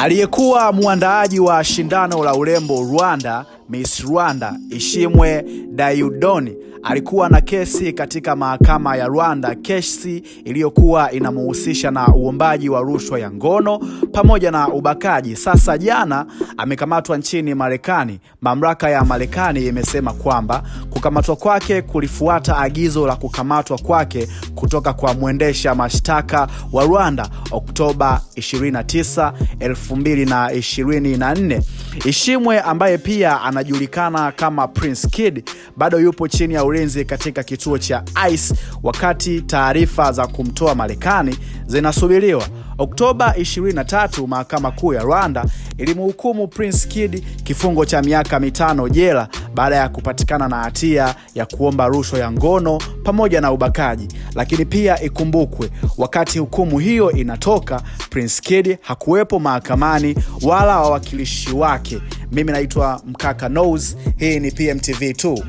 Aliyekuwa muandaaji wa shindano la urembo Rwanda, Miss Rwanda, Ishimwe Dayudoni, alikuwa na kesi katika mahakama ya Rwanda, kesi iliyokuwa inamuhusisha na uombaji wa rushwa ya ngono pamoja na ubakaji. Sasa jana amekamatwa nchini Marekani. Mamlaka ya Marekani imesema kwamba kukamatwa kwake kulifuata agizo la kukamatwa kwake kutoka kwa mwendesha mashtaka wa Rwanda Oktoba 29, 2024. Ishimwe, ambaye pia anajulikana kama Prince Kid, bado yupo chini ya ulinzi katika kituo cha ICE wakati taarifa za kumtoa Marekani zinasubiriwa. Oktoba 23, mahakama kuu ya Rwanda ilimhukumu Prince Kid kifungo cha miaka 5 jela baada ya kupatikana na hatia ya kuomba rushwa ya ngono pamoja na ubakaji. Lakini pia ikumbukwe, wakati hukumu hiyo inatoka, Prince Kid hakuwepo mahakamani wala wawakilishi wake. Mimi naitwa Mkaka Nose, hii ni PMTV 2.